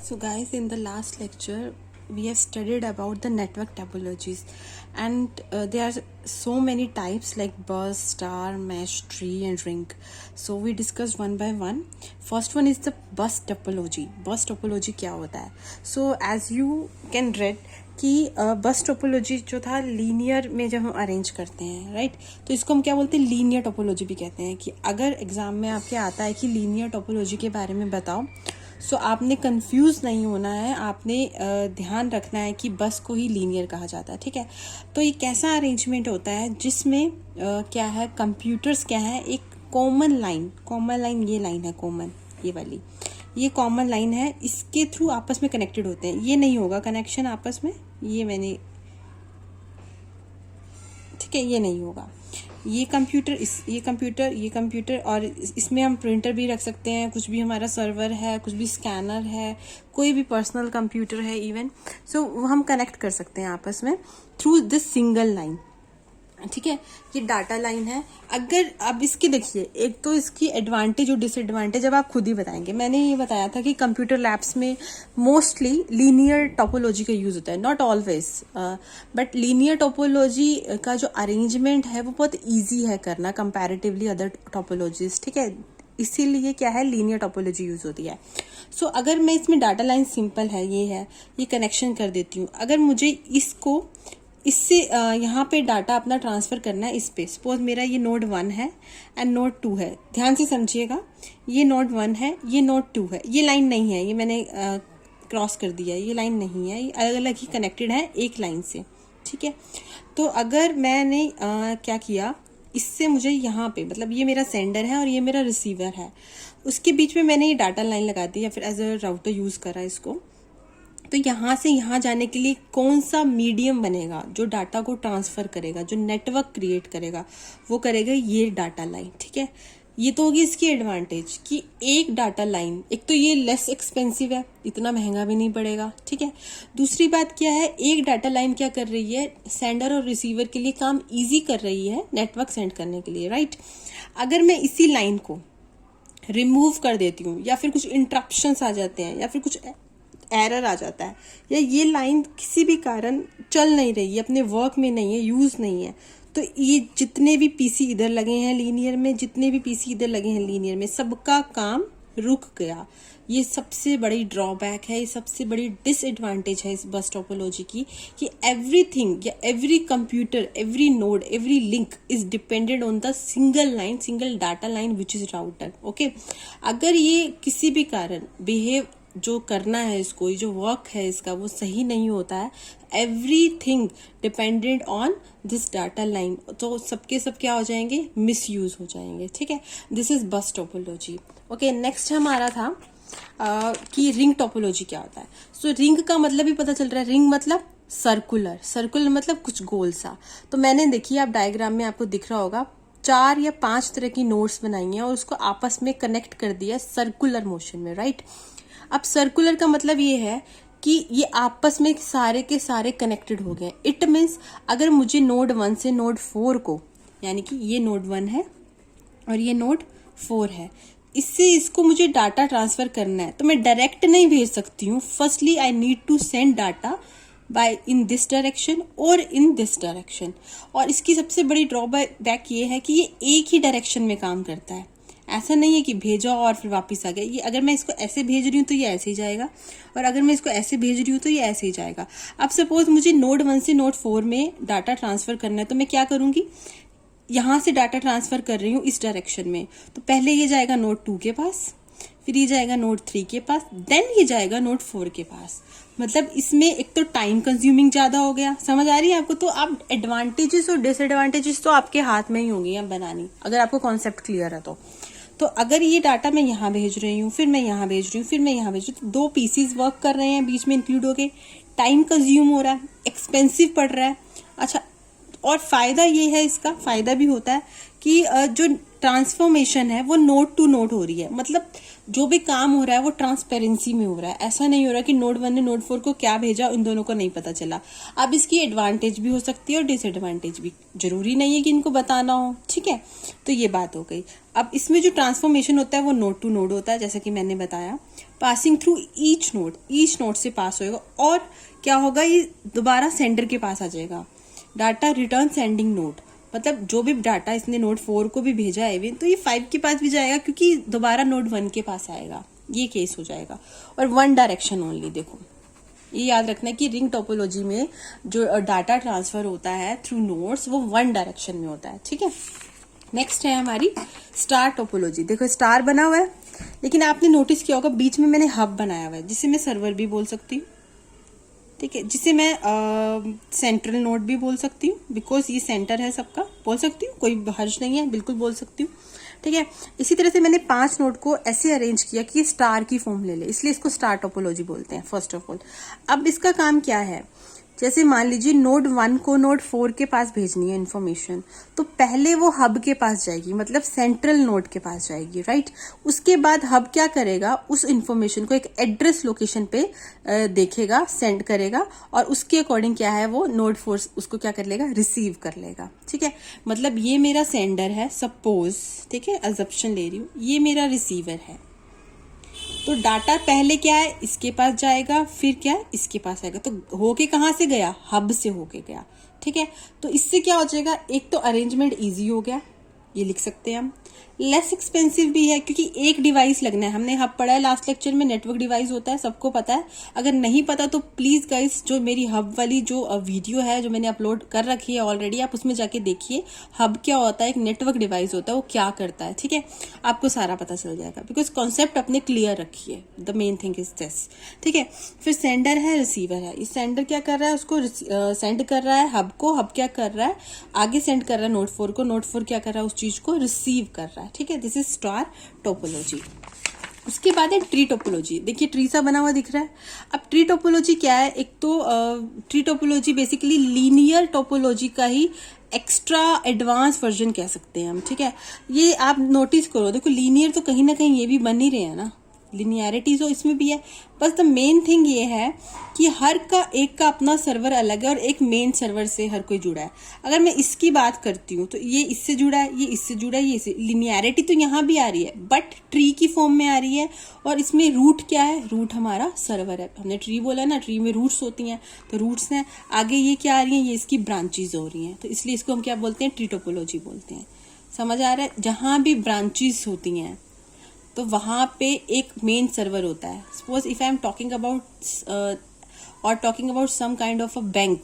So guys, in the last lecture we have studied about the network topologies, and there are so many types like bus, star, mesh, tree and ring. So we discussed one by one. First one is the bus topology. Bus topology क्या होता है? So as you can read कि बस topology जो था linear में जब हम अरेंज करते हैं, राइट, तो इसको हम क्या बोलते हैं, लीनियर टोपोलॉजी भी कहते हैं। कि अगर एग्जाम में आपके आता है कि लीनियर टोपोलॉजी के बारे में बताओ, सो आपने कंफ्यूज नहीं होना है, आपने ध्यान रखना है कि बस को ही लीनियर कहा जाता है। ठीक है, तो ये कैसा अरेंजमेंट होता है जिसमें क्या है, कंप्यूटर्स क्या है, एक कॉमन लाइन, ये लाइन है कॉमन, ये वाली, ये कॉमन लाइन है, इसके थ्रू आपस में कनेक्टेड होते हैं। ये नहीं होगा कनेक्शन आपस में, ये मैंने, ठीक है, ये नहीं होगा। ये कंप्यूटर, ये कंप्यूटर और इसमें हम प्रिंटर भी रख सकते हैं, कुछ भी हमारा सर्वर है, कुछ भी स्कैनर है, कोई भी पर्सनल कंप्यूटर है इवन, सो हम कनेक्ट कर सकते हैं आपस में थ्रू दिस सिंगल लाइन। ठीक है, ये डाटा लाइन है। अगर अब इसकी देखिए, एक तो इसकी एडवांटेज और डिसएडवांटेज अब आप खुद ही बताएंगे। मैंने ये बताया था कि कंप्यूटर लैब्स में मोस्टली लीनियर टोपोलॉजी का यूज होता है, not always, but linear topology का जो अरेंजमेंट है वो बहुत ईजी है करना कंपैरेटिवली अदर टोपोलॉजीज। ठीक है, इसीलिए क्या है, लीनियर टोपोलॉजी यूज होती है। सो अगर मैं इसमें डाटा लाइन सिंपल है, ये कनेक्शन कर देती हूँ। अगर मुझे इससे यहाँ पे डाटा अपना ट्रांसफ़र करना है इस पे, सपोज मेरा ये नोड 1 है एंड नोड 2 है, ध्यान से समझिएगा, ये नोड 1 है, ये नोड 2 है, ये लाइन नहीं है, ये मैंने क्रॉस कर दिया, ये लाइन नहीं है, ये अलग अलग ही कनेक्टेड है एक लाइन से। ठीक है, तो अगर मैंने क्या किया, इससे मुझे यहाँ पे, मतलब ये मेरा सेंडर है और ये मेरा रिसीवर है, उसके बीच में मैंने ये डाटा लाइन लगा दी या फिर एज अ राउटर यूज़ करा इसको। तो यहाँ से यहाँ जाने के लिए कौन सा मीडियम बनेगा जो डाटा को ट्रांसफ़र करेगा, जो नेटवर्क क्रिएट करेगा, वो करेगा ये डाटा लाइन। ठीक है, ये तो होगी इसकी एडवांटेज कि एक डाटा लाइन, एक तो ये लेस एक्सपेंसिव है, इतना महंगा भी नहीं पड़ेगा। ठीक है, दूसरी बात क्या है, एक डाटा लाइन क्या कर रही है, सेंडर और रिसीवर के लिए काम ईजी कर रही है नेटवर्क सेंड करने के लिए, राइट। अगर मैं इसी लाइन को रिमूव कर देती हूँ या फिर कुछ इंटरप्शंस आ जाते हैं या फिर कुछ एरर आ जाता है, या ये लाइन किसी भी कारण चल नहीं रही है, अपने वर्क में नहीं है, यूज़ नहीं है, तो ये जितने भी पीसी इधर लगे हैं लीनियर में, जितने भी पीसी इधर लगे हैं लीनियर में, सबका काम रुक गया। ये सबसे बड़ी ड्रॉबैक है, ये सबसे बड़ी डिसएडवांटेज है इस बस टोपोलॉजी की, कि एवरीथिंग या every computer, every node, every link is dependent on the single data line which is router. Okay, अगर ये किसी भी कारण बिहेव जो करना है इसको, ये जो वर्क है इसका, वो सही नहीं होता है, everything dependent on this data line, तो सबके सब क्या हो जाएंगे, मिस यूज हो जाएंगे। ठीक है, दिस इज बस टोपोलॉजी। ओके, नेक्स्ट हमारा था कि रिंग टोपोलॉजी क्या होता है। सो रिंग का मतलब भी पता चल रहा है, रिंग मतलब सर्कुलर मतलब कुछ गोल सा। तो मैंने देखिए, आप डायग्राम में आपको दिख रहा होगा, 4 या 5 तरह की नोड्स बनाई हैं और उसको आपस में कनेक्ट कर दिया सर्कुलर मोशन में, राइट। अब सर्कुलर का मतलब ये है कि ये आपस में सारे के सारे कनेक्टेड हो गए। इट मीन्स अगर मुझे नोड 1 से नोड 4 को, यानी कि ये नोड 1 है और ये नोड 4 है, इससे इसको मुझे डाटा ट्रांसफर करना है, तो मैं डायरेक्ट नहीं भेज सकती हूँ। Firstly I need to send data by in this direction और इन दिस डायरेक्शन। और इसकी सबसे बड़ी ड्रॉबैक ये है कि ये एक ही डायरेक्शन में काम करता है, ऐसा नहीं है कि भेजा और फिर वापस आ गया। ये अगर मैं इसको ऐसे भेज रही हूँ तो ये ऐसे ही जाएगा, और अगर मैं इसको ऐसे भेज रही हूँ तो ये ऐसे ही जाएगा। अब सपोज मुझे नोड 1 से नोड 4 में डाटा ट्रांसफर करना है, तो मैं क्या करूंगी, यहाँ से डाटा ट्रांसफर कर रही हूँ इस डायरेक्शन में, तो पहले ये जाएगा नोड 2 के पास, फिर ये जाएगा नोड 3 के पास, देन ये जाएगा नोड 4 के पास। मतलब इसमें एक तो टाइम कंज्यूमिंग ज्यादा हो गया, समझ आ रही है आपको। तो आप एडवांटेजेस और डिसएडवांटेजेस तो आपके हाथ में ही होंगी अब बनानी, अगर आपको कॉन्सेप्ट क्लियर है तो अगर ये डाटा मैं यहाँ भेज रही हूँ, फिर मैं यहाँ भेज रही हूँ, फिर मैं यहाँ भेज रही हूँ, तो 2 पीसीज वर्क कर रहे हैं, बीच में इंक्लूड हो गए, टाइम कंज्यूम हो रहा है, एक्सपेंसिव पड़ रहा है। अच्छा, और फायदा ये है, इसका फायदा भी होता है कि जो ट्रांसफॉर्मेशन है वो नोड टू नोड हो रही है, मतलब जो भी काम हो रहा है वो ट्रांसपेरेंसी में हो रहा है। ऐसा नहीं हो रहा कि नोड 1 ने नोड 4 को क्या भेजा, इन दोनों को नहीं पता चला। अब इसकी एडवांटेज भी हो सकती है और डिसएडवांटेज भी, जरूरी नहीं है कि इनको बताना हो। ठीक है, तो ये बात हो गई। अब इसमें जो ट्रांसफॉर्मेशन होता है वो नोड टू नोड होता है, जैसा कि मैंने बताया। पासिंग थ्रू ईच नोड से पास होएगा और क्या होगा, ये दोबारा सेंडर के पास आ जाएगा। डाटा रिटर्न सेंडिंग नोड, मतलब जो भी डाटा इसने नोड 4 को भी भेजा है तो ये 5 के पास भी जाएगा क्योंकि दोबारा नोड 1 के पास आएगा, ये केस हो जाएगा। और वन डायरेक्शन ओनली, देखो ये याद रखना है कि रिंग टोपोलॉजी में जो डाटा ट्रांसफर होता है थ्रू नोड्स वो वन डायरेक्शन में होता है, ठीक है। नेक्स्ट है हमारी स्टार टोपोलॉजी। देखो स्टार बना हुआ है, लेकिन आपने नोटिस किया होगा बीच में मैंने हब बनाया हुआ है, जिसे मैं सर्वर भी बोल सकती हूँ, ठीक है, जिसे मैं सेंट्रल नोड भी बोल सकती हूँ, बिकॉज ये सेंटर है सबका, बोल सकती हूँ, कोई हर्ज नहीं है, बिल्कुल बोल सकती हूँ, ठीक है। इसी तरह से मैंने 5 नोड को ऐसे अरेंज किया कि ये स्टार की फॉर्म ले ले, इसलिए इसको स्टार टोपोलॉजी बोलते हैं फर्स्ट ऑफ ऑल। अब इसका काम क्या है, जैसे मान लीजिए नोड 1 को नोड 4 के पास भेजनी है इन्फॉर्मेशन, तो पहले वो हब के पास जाएगी, मतलब सेंट्रल नोड के पास जाएगी, राइट। उसके बाद हब क्या करेगा, उस इन्फॉर्मेशन को एक एड्रेस लोकेशन पे देखेगा, सेंड करेगा, और उसके अकॉर्डिंग क्या है वो नोड 4 उसको क्या कर लेगा, रिसीव कर लेगा, ठीक है। मतलब ये मेरा सेंडर है सपोज, ठीक है, अजप्शन ले रही हूँ, ये मेरा रिसीवर है। तो डाटा पहले क्या है, इसके पास जाएगा, फिर क्या है, इसके पास आएगा। तो होके कहाँ से गया, हब से होके गया, ठीक है। तो इससे क्या हो जाएगा, एक तो अरेंजमेंट इजी हो गया, ये लिख सकते हैं हम। लेस एक्सपेंसिव भी है क्योंकि एक डिवाइस लगना है, हमने हब पढ़ा है लास्ट लेक्चर में, नेटवर्क डिवाइस होता है, सबको पता है। अगर नहीं पता तो प्लीज गाइस जो मेरी हब वाली जो वीडियो है जो मैंने अपलोड कर रखी है ऑलरेडी, आप उसमें जाके देखिए हब क्या होता है, एक नेटवर्क डिवाइस होता है, वो क्या करता है, ठीक है, आपको सारा पता चल जाएगा। बिकॉज कॉन्सेप्ट अपने क्लियर रखिए, the main thing is this, ठीक है। फिर सेंडर है, रिसीवर है। इस सेंडर क्या कर रहा है, उसको सेंड कर रहा है हब को, हब क्या कर रहा है, आगे सेंड कर रहा है नोड 4 को, नोड 4 क्या कर रहा है, उस चीज को रिसीव कर रहा है, ठीक है। This is star topology. उसके बाद है ट्री टोपोलॉजी। देखिए ट्री सा बना हुआ दिख रहा है। अब ट्री टोपोलॉजी क्या है, एक तो tree topology basically linear topology का ही एक्स्ट्रा एडवांस वर्जन कह सकते हैं हम, ठीक है। ये आप नोटिस करो, देखो लीनियर तो कहीं ना कहीं ये भी बन ही रहे हैं ना, लिनियरिटी तो इसमें भी है। बस द मेन थिंग ये है कि हर का एक का अपना सर्वर अलग है और एक मेन सर्वर से हर कोई जुड़ा है। अगर मैं इसकी बात करती हूँ तो ये इससे जुड़ा है, ये इससे जुड़ा है, ये इससे, लिनियरिटी तो यहाँ भी आ रही है बट ट्री की फॉर्म में आ रही है। और इसमें रूट क्या है, रूट हमारा सर्वर है। हमने ट्री बोला ना, ट्री में रूट्स होती हैं, तो रूट्स हैं। आगे ये क्या आ रही हैं, ये इसकी ब्रांचेज हो रही हैं, तो इसलिए इसको हम क्या बोलते हैं, ट्री टोपोलॉजी बोलते हैं। समझ आ रहा है, जहां भी ब्रांचेज होती हैं तो वहां पे एक मेन सर्वर होता है। Suppose if I am talking about some kind of a bank,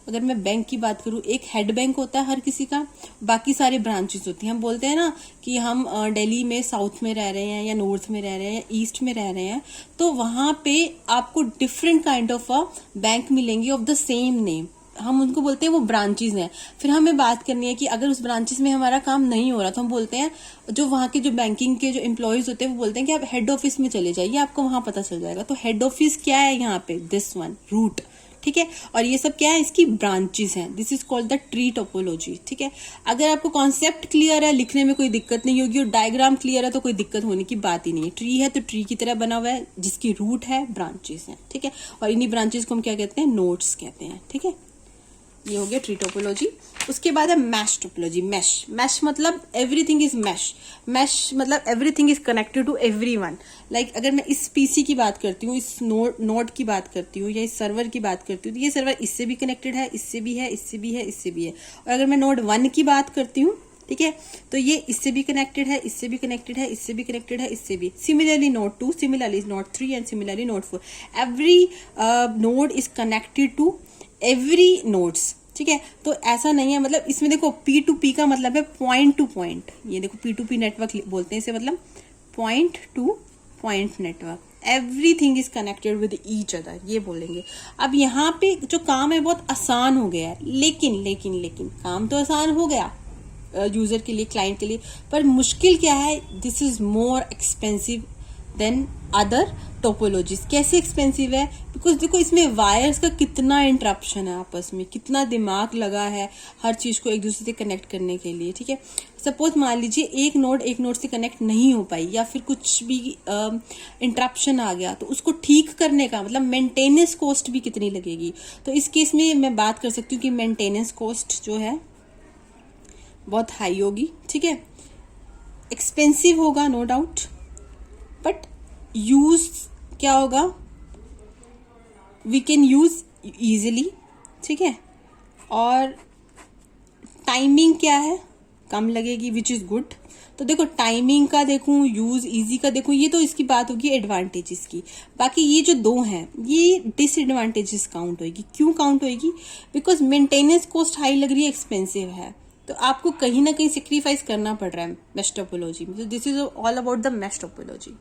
अगर मैं बैंक की बात करूं, एक हेड बैंक होता है हर किसी का, बाकी सारी ब्रांचेस होती हैं। हम बोलते हैं ना कि हम दिल्ली में साउथ में रह रहे हैं या नॉर्थ में रह रहे हैं या ईस्ट में रह रहे हैं, तो वहां पे आपको different kind of a bank मिलेंगे ऑफ द सेम नेम, हम उनको बोलते हैं वो ब्रांचेस हैं। फिर हमें बात करनी है कि अगर उस ब्रांचेस में हमारा काम नहीं हो रहा तो हम बोलते हैं, जो वहाँ के जो बैंकिंग के जो एम्प्लॉयज होते हैं वो बोलते हैं कि आप हेड ऑफिस में चले जाइए, आपको वहां पता चल जाएगा। तो हेड ऑफिस क्या है यहाँ पे, दिस वन, रूट, ठीक है। और ये सब क्या है, इसकी ब्रांचेस हैं। This is called the tree topology, ठीक है। अगर आपको कॉन्सेप्ट क्लियर है, लिखने में कोई दिक्कत नहीं होगी, और डायग्राम क्लियर है तो कोई दिक्कत होने की बात ही नहीं है। ट्री है तो ट्री की तरह बना हुआ है, जिसकी रूट है, ब्रांचेस है, ठीक है। और इन्हीं ब्रांचेस को हम क्या कहते हैं, नोड्स कहते हैं, ठीक है। ये हो गया ट्री टोपोलॉजी। उसके बाद है मैश टोपोलॉजी। मैश मतलब एवरीथिंग इज मैश मतलब everything is connected to everyone. Like अगर मैं इस पीसी की बात करती हूँ, इस नोड की बात करती हूँ, या इस सर्वर की बात करती हूँ, तो ये सर्वर इससे भी कनेक्टेड है, इससे भी है, इससे भी है, इससे भी है। और अगर मैं नोड 1 की बात करती हूँ, ठीक है, तो ये इससे भी कनेक्टेड है, इससे भी कनेक्टेड है, इससे भी कनेक्टेड है, इससे भी। Similarly node 2, similarly node 3 and similarly node 4। Every node is connected to every nodes, ठीक है। तो ऐसा नहीं है, मतलब इसमें देखो P2P का मतलब है पॉइंट टू पॉइंट। ये देखो P2P नेटवर्क बोलते हैं इसे, मतलब point two point network. Everything is connected with each other, ये बोलेंगे। अब यहाँ पे जो काम है बहुत आसान हो गया है, लेकिन काम तो आसान हो गया यूजर के लिए, क्लाइंट के लिए, पर मुश्किल क्या है, this is more expensive than other topologies. कैसे एक्सपेंसिव है, बिकॉज देखो इसमें वायर्स का कितना इंटरप्शन है, आपस में कितना दिमाग लगा है हर चीज को एक दूसरे से कनेक्ट करने के लिए, ठीक है। सपोज मान लीजिए एक नोड से कनेक्ट नहीं हो पाई, या फिर कुछ भी इंटरप्शन आ गया, तो उसको ठीक करने का मतलब मेंटेनेंस कॉस्ट भी कितनी लगेगी। तो इस केस में मैं बात कर सकती हूँ कि मेंटेनेंस कॉस्ट जो है बहुत हाई होगी, ठीक है, एक्सपेंसिव होगा नो डाउट, बट यूज क्या होगा, वी कैन यूज इजीली, ठीक है। और टाइमिंग क्या है, कम लगेगी, विच इज गुड। तो देखो टाइमिंग का देखूं, यूज इजी का देखूं, ये तो इसकी बात होगी एडवांटेजेस की। बाकी ये जो दो हैं ये डिसएडवांटेजेस काउंट होगी। क्यों काउंट होगी, बिकॉज मेंटेनेंस कॉस्ट हाई लग रही है, एक्सपेंसिव है, तो आपको कहीं ना कहीं सेक्रीफाइस करना पड़ रहा है मेश टोपोलॉजी में। तो this is all about the mesh topology.